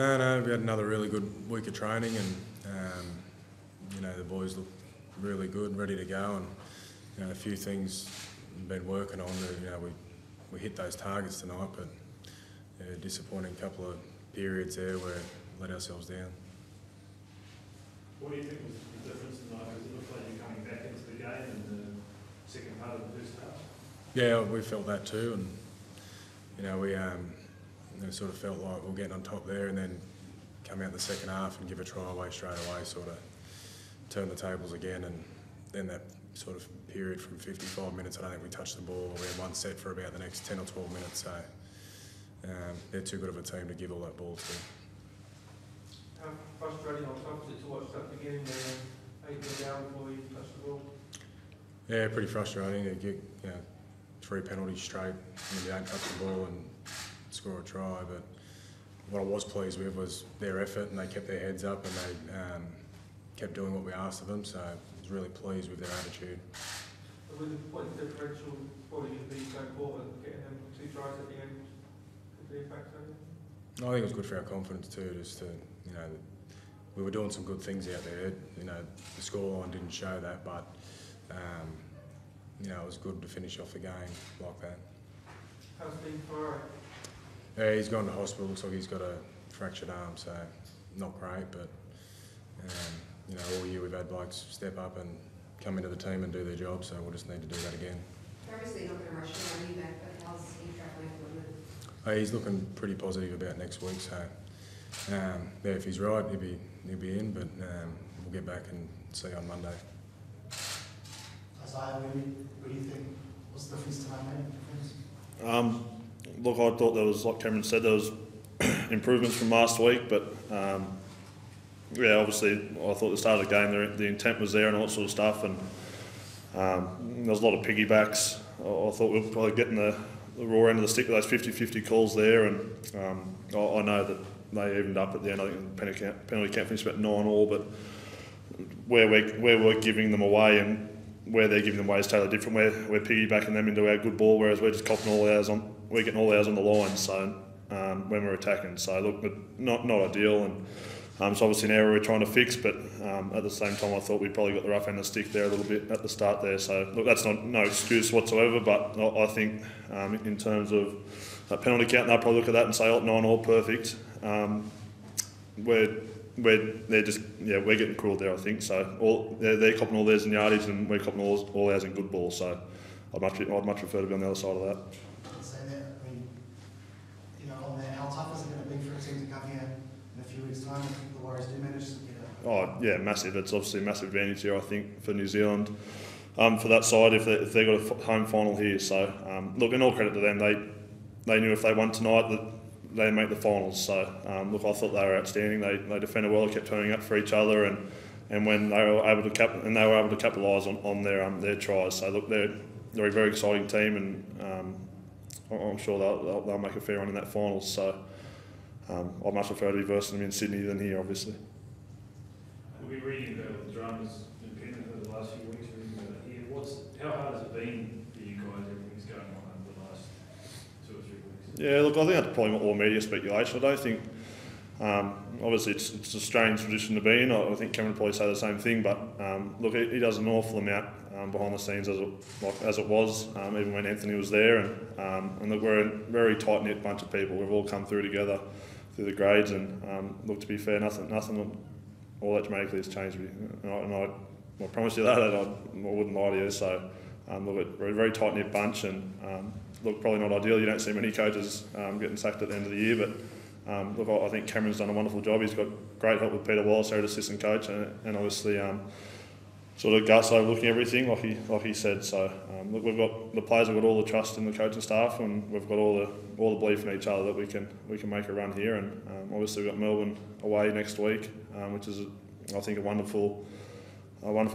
No, we had another really good week of training, and the boys look really good, ready to go, and a few things we've been working on. We hit those targets tonight, but disappointing couple of periods there where we let ourselves down. What do you think was the difference tonight? Because it looked like you're coming back into the game in the second part of the first half. Yeah, we felt that too, and we sort of felt like we were getting on top there, and then come out the second half and give a try away straight away, sort of turn the tables again, and then that sort of period from 55 minutes, I don't think we touched the ball. We had one set for about the next 10 or 12 minutes, so they're too good of a team to give all that ball to. How frustrating or tough is it to watch that beginning there, 8 down before you touch the ball? Yeah, pretty frustrating. You get 3 penalties straight when you don't touch the ball and score a try, but what I was pleased with was their effort, and they kept their heads up, and they kept doing what we asked of them, so I was really pleased with their attitude. With the point differential, what do you be so forward, getting them 2 tries at the end, could be a factor? I think it was good for our confidence too, just to, we were doing some good things out there. The scoreline didn't show that, but it was good to finish off the game like that. How's been for Yeah, he's gone to hospital. Looks like he's got a fractured arm, so not great. But all year we've had blokes step up and come into the team and do their job, so we'll just need to do that again. Obviously not going to rush him on you back, but how's he travelling for the He's looking pretty positive about next week, so if he's right, he'll be in. But we'll get back and see on Monday. Isaah, what do you think was the difference tonight, mate? Look, I thought there was, like Cameron said, there was improvements from last week, but obviously I thought at the start of the game the intent was there and all that sort of stuff, and there was a lot of piggybacks. I thought we were probably getting the raw end of the stick with those 50-50 calls there, and I know that they evened up at the end. I think the penalty count finished about 9-all, but where we're giving them away and where they're giving them away is totally different. We're piggybacking them into our good ball, whereas we're just copping all ours on. We're getting all ours on the line. So when we're attacking, so look, not ideal, and it's obviously an area we're trying to fix. But at the same time, I thought we probably got the rough end of the stick there a little bit at the start there. So look, that's no excuse whatsoever. But I think in terms of that penalty count, they'll probably look at that and say, "Oh, 9-all, perfect." We're getting cruel there, I think. So they're copping all theirs in yardage, and we're copping all ours in good ball. So I'd much prefer to be on the other side of that. Say that. I mean, on that, how tough is it going to be for a team to come here in a few weeks' time if the Warriors do manage to get it? Oh yeah, massive. It's obviously a massive advantage here, I think, for New Zealand. For that side, if they've got a home final here. So look, and all credit to them. They knew if they won tonight that they make the finals. So look, I thought they were outstanding. They defended well. They kept turning up for each other, and when they were able to capitalise on their tries. So look, they're a very exciting team, and I'm sure they'll make a fair run in that finals. So I'd much prefer to be versing them in Sydney than here, obviously. We've been reading about the dramas in Penrith over the last few weeks. Reading about it here. How hard has it been for you guys? Everything's going on over the last 2 or 3 weeks. Yeah, look, I think that's probably all media speculation. I don't think. Obviously, it's a strange position to be in. I think Cameron would probably say the same thing. But look, he does an awful amount behind the scenes as it was, even when Anthony was there. And look, we're a very tight knit bunch of people. We've all come through together through the grades. And look, to be fair, nothing all that dramatically has changed me. And I promise you that I wouldn't lie to you. So look, we're a very tight knit bunch, and look, probably not ideal. You don't see many coaches getting sacked at the end of the year, but. Look, I think Cameron's done a wonderful job. He's got great help with Peter Wallace, our assistant coach, and obviously sort of Gus overlooking everything, like he said. So look, we've got the players have got all the trust in the coaching staff, and we've got all the belief in each other that we can make a run here. And obviously we've got Melbourne away next week, which is I think a wonderful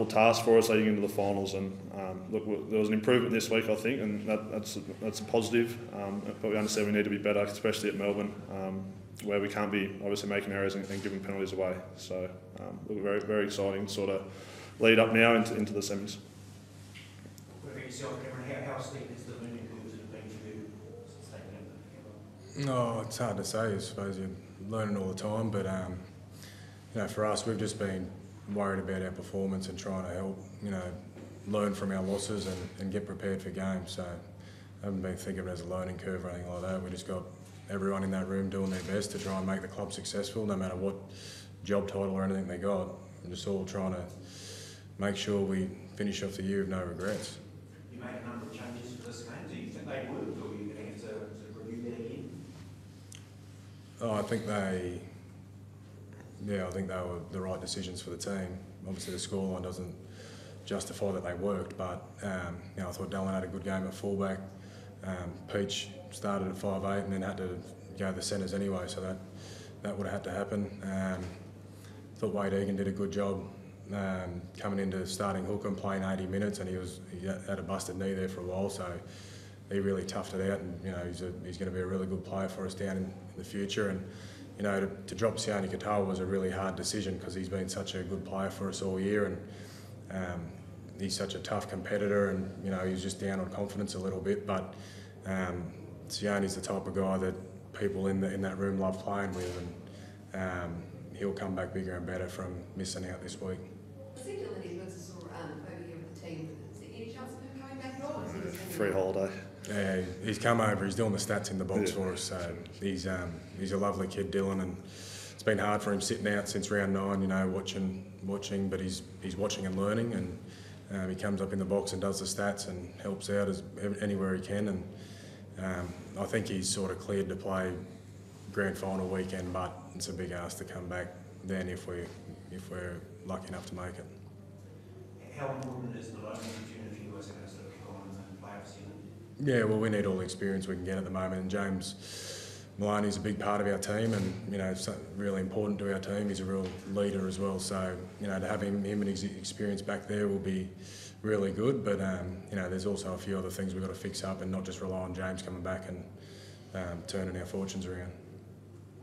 task for us leading into the finals. And look, there was an improvement this week, I think, and that's a positive. But we understand we need to be better, especially at Melbourne, where we can't be obviously making errors and giving penalties away. So look, very, very exciting sort of lead up now into the semis. What about yourself, Cameron? How steep is the learning curve has it been for you since taking it? No, it's hard to say. I suppose you learning all the time, but you know, for us, we've just been worried about our performance and trying to help, you know, learn from our losses and get prepared for games. So I haven't been thinking of it as a learning curve or anything like that. We just got everyone in that room doing their best to try and make the club successful, no matter what job title or anything they got. We're just all trying to make sure we finish off the year with no regrets. You made a number of changes for this game. Do you think they worked, or are you going to have to review that again? Oh, I think they were the right decisions for the team. Obviously, the scoreline doesn't justify that they worked, but you know, I thought Dallin had a good game at fullback. Peach started at 5'8" and then had to go to the centres anyway, so that would have had to happen. I thought Wade Egan did a good job coming into starting hooker and playing 80 minutes, and he had a busted knee there for a while, so he really toughed it out, and you know, he's going to be a really good player for us down in the future. And you know, to drop Sione Katoa was a really hard decision because he's been such a good player for us all year, and he's such a tough competitor, and you know, he's just down on confidence a little bit. But Sione's the type of guy that people in that room love playing with, and he'll come back bigger and better from missing out this week. I see Dylan Edwards over here with the team. Is there any chance of him coming back at all? Or is he just Free holiday. Yeah, he's come over. He's doing the stats in the box for us. So he's a lovely kid, Dylan, and it's been hard for him sitting out since round 9. You know, watching, but he's watching and learning, and he comes up in the box and does the stats and helps out anywhere he can. And I think he's sort of cleared to play grand final weekend, but it's a big ask to come back then if we're lucky enough to make it. How important is the loan opportunity you guys are going to sort of kick on and play off season? Yeah, well, we need all the experience we can get at the moment, and James Maloney's a big part of our team, and you know, it's really important to our team. He's a real leader as well, so you know, to have him and his experience back there will be really good. But you know, there's also a few other things we've got to fix up, and not just rely on James coming back and turning our fortunes around.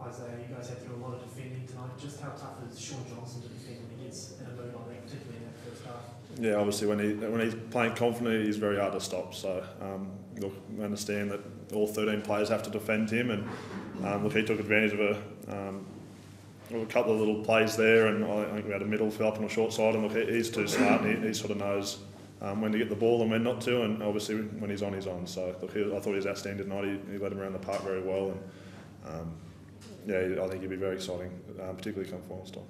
Isaah, you guys had to do a lot of defending tonight. Just how tough is Sean Johnson to defend when he gets in a mood like that, particularly in that first half? Yeah, obviously when he's playing confidently, he's very hard to stop. So look, I understand that all 13 players have to defend him, and look, he took advantage of a couple of little plays there, and I think we had a middle fill up on a short side, and look, he's too smart, and he sort of knows when to get the ball and when not to, and obviously when he's on, he's on. So look, I thought he was outstanding tonight. He led him around the park very well, and yeah, I think he'll be very exciting, particularly come final time.